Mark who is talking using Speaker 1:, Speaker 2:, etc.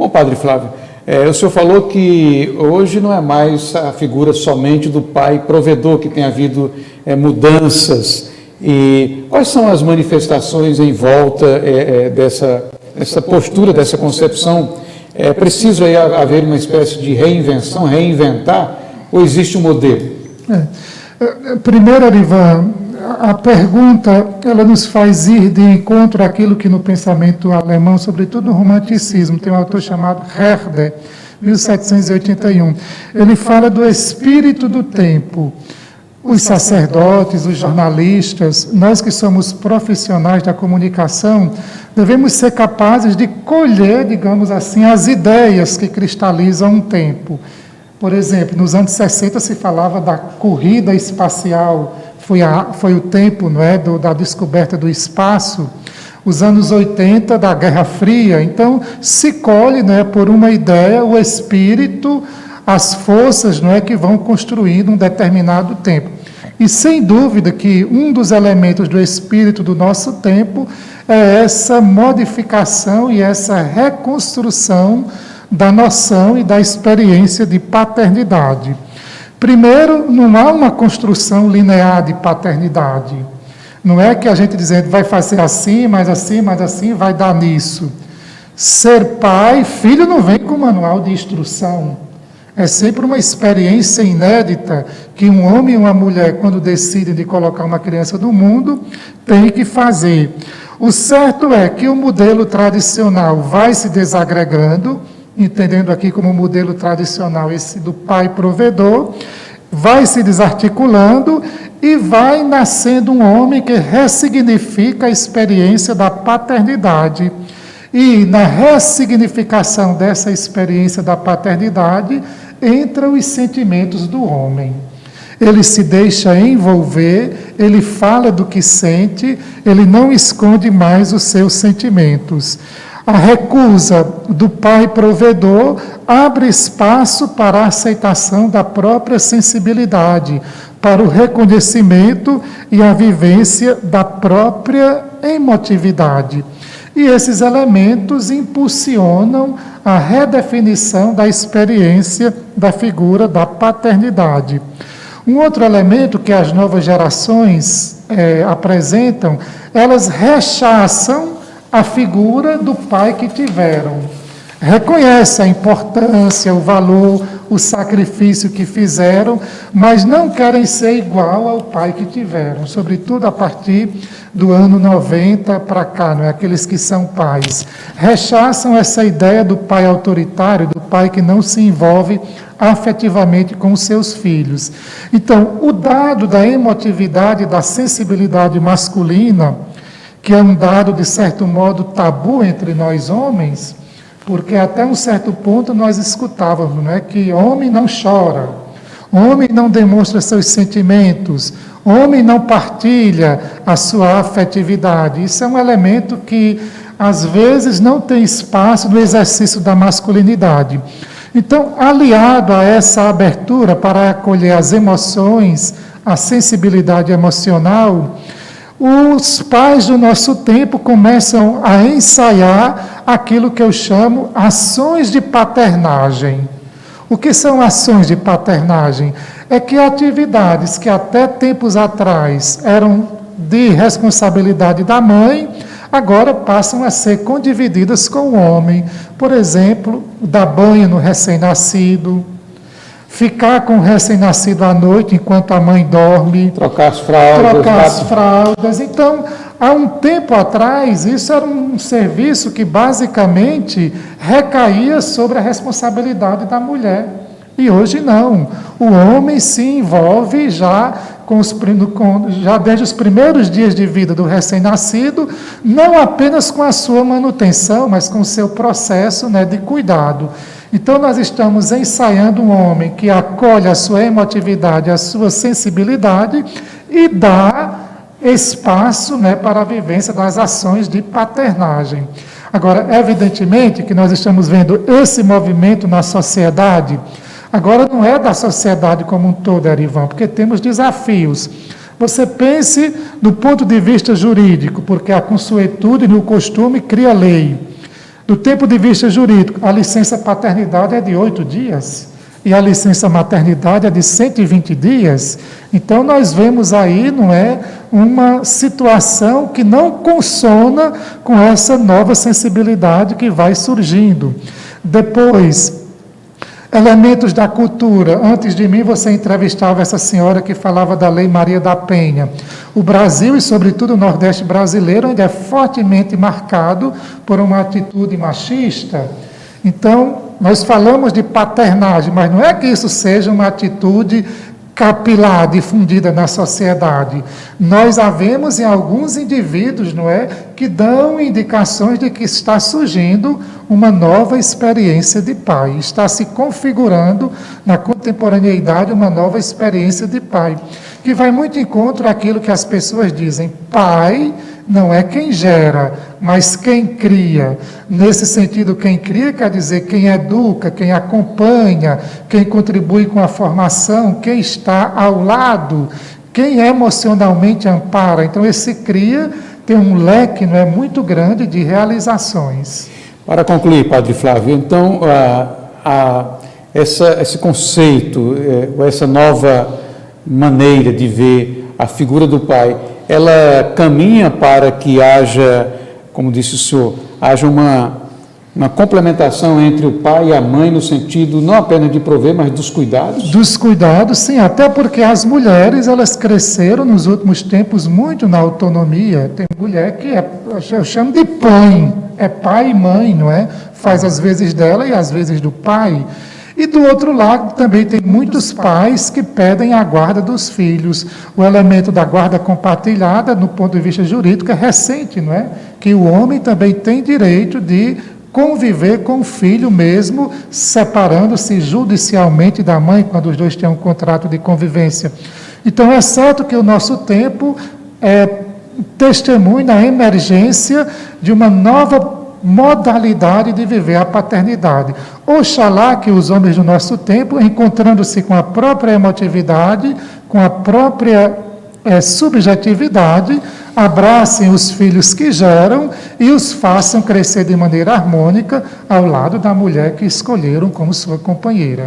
Speaker 1: Bom, Padre Flávio, o senhor falou que hoje não é mais a figura somente do pai provedor, que tem havido mudanças. E quais são as manifestações em volta dessa postura, dessa concepção? É preciso aí haver uma espécie de reinvenção, reinventar, ou existe um modelo?
Speaker 2: Primeiro, Arivan, a pergunta, ela nos faz ir de encontro àquilo que no pensamento alemão, sobretudo no romanticismo, tem um autor chamado Herder, 1781. Ele fala do espírito do tempo. Os sacerdotes, os jornalistas, nós que somos profissionais da comunicação, devemos ser capazes de colher, digamos assim, as ideias que cristalizam um tempo. Por exemplo, nos anos 60 se falava da corrida espacial, foi o tempo, não é, da descoberta do espaço. Os anos 80 da Guerra Fria. Então, se colhe, não é, por uma ideia, o espírito, as forças, não é, que vão construindo um determinado tempo. E sem dúvida que um dos elementos do espírito do nosso tempo é essa modificação e essa reconstrução da noção e da experiência de paternidade. Primeiro, não há uma construção linear de paternidade. Não é que a gente dizendo vai fazer assim, mas assim, mas assim, vai dar nisso. Ser pai, filho não vem com manual de instrução. É sempre uma experiência inédita que um homem e uma mulher, quando decidem de colocar uma criança no mundo, tem que fazer. O certo é que o modelo tradicional vai se desagregando, entendendo aqui como modelo tradicional esse do pai provedor, vai se desarticulando e vai nascendo um homem que ressignifica a experiência da paternidade. E na ressignificação dessa experiência da paternidade, entram os sentimentos do homem. Ele se deixa envolver, ele fala do que sente, ele não esconde mais os seus sentimentos. A recusa do pai provedor abre espaço para a aceitação da própria sensibilidade, para o reconhecimento e a vivência da própria emotividade. E esses elementos impulsionam a redefinição da experiência da figura da paternidade. Um outro elemento que as novas gerações apresentam, elas rechaçam a figura do pai que tiveram. Reconhecem a importância, o valor, o sacrifício que fizeram, mas não querem ser igual ao pai que tiveram, sobretudo a partir do ano 90 para cá, não é? Aqueles que são pais. Rechaçam essa ideia do pai autoritário, do pai que não se envolve afetivamente com os seus filhos. Então, o dado da emotividade, da sensibilidade masculina, que é um dado, de certo modo, tabu entre nós homens, porque até um certo ponto nós escutávamos, não é, que homem não chora, homem não demonstra seus sentimentos, homem não partilha a sua afetividade. Isso é um elemento que, às vezes, não tem espaço no exercício da masculinidade. Então, aliado a essa abertura para acolher as emoções, a sensibilidade emocional, os pais do nosso tempo começam a ensaiar aquilo que eu chamo ações de paternagem. O que são ações de paternagem? É que atividades que até tempos atrás eram de responsabilidade da mãe, agora passam a ser condivididas com o homem. Por exemplo, dar banho no recém-nascido, ficar com o recém-nascido à noite enquanto a mãe dorme.
Speaker 1: Trocar as
Speaker 2: fraldas. Então, há um tempo atrás, isso era um serviço que basicamente recaía sobre a responsabilidade da mulher. E hoje não. O homem se envolve já desde os primeiros dias de vida do recém-nascido, não apenas com a sua manutenção, mas com o seu processo, né, de cuidado. Então, nós estamos ensaiando um homem que acolhe a sua emotividade, a sua sensibilidade e dá espaço, né, para a vivência das ações de paternagem. Agora, evidentemente que nós estamos vendo esse movimento na sociedade. Agora, não é da sociedade como um todo, Arivan, porque temos desafios. Você pense do ponto de vista jurídico, porque a consuetude no costume cria lei. Do tempo de vista jurídico, a licença paternidade é de 8 dias e a licença maternidade é de 120 dias. Então, nós vemos aí, não é, uma situação que não consona com essa nova sensibilidade que vai surgindo. Depois, elementos da cultura. Antes de mim, você entrevistava essa senhora que falava da Lei Maria da Penha. O Brasil, e sobretudo o Nordeste brasileiro, ainda é fortemente marcado por uma atitude machista. Então, nós falamos de paternagem, mas não é que isso seja uma atitude capilar, difundida na sociedade. Nós a vemos em alguns indivíduos, não é, que dão indicações de que está surgindo uma nova experiência de pai, está se configurando na contemporaneidade uma nova experiência de pai, que vai muito em encontro àquilo que as pessoas dizem: pai não é quem gera, mas quem cria. Nesse sentido, quem cria quer dizer quem educa, quem acompanha, quem contribui com a formação, quem está ao lado, quem emocionalmente ampara. Então, esse cria tem um leque, não é, muito grande de realizações.
Speaker 1: Para concluir, Padre Flávio, então, esse conceito, essa nova maneira de ver a figura do pai, ela caminha para que haja, como disse o senhor, haja uma complementação entre o pai e a mãe, no sentido não apenas de prover, mas dos cuidados? Dos cuidados, sim, até porque as mulheres, elas cresceram nos últimos tempos muito na autonomia. Tem mulher que eu chamo de pai, é pai e mãe, não é? Faz as vezes dela e as vezes do pai. E do outro lado também tem muitos pais que pedem a guarda dos filhos. O elemento da guarda compartilhada, no ponto de vista jurídico, é recente, não é? Que o homem também tem direito de conviver com o filho mesmo, separando-se judicialmente da mãe, quando os dois têm um contrato de convivência. Então, é certo que o nosso tempo testemunha a emergência de uma nova modalidade de viver a paternidade. Oxalá que os homens do nosso tempo, encontrando-se com a própria emotividade, com a própria subjetividade, abracem os filhos que geram e os façam crescer de maneira harmônica ao lado da mulher que escolheram como sua companheira.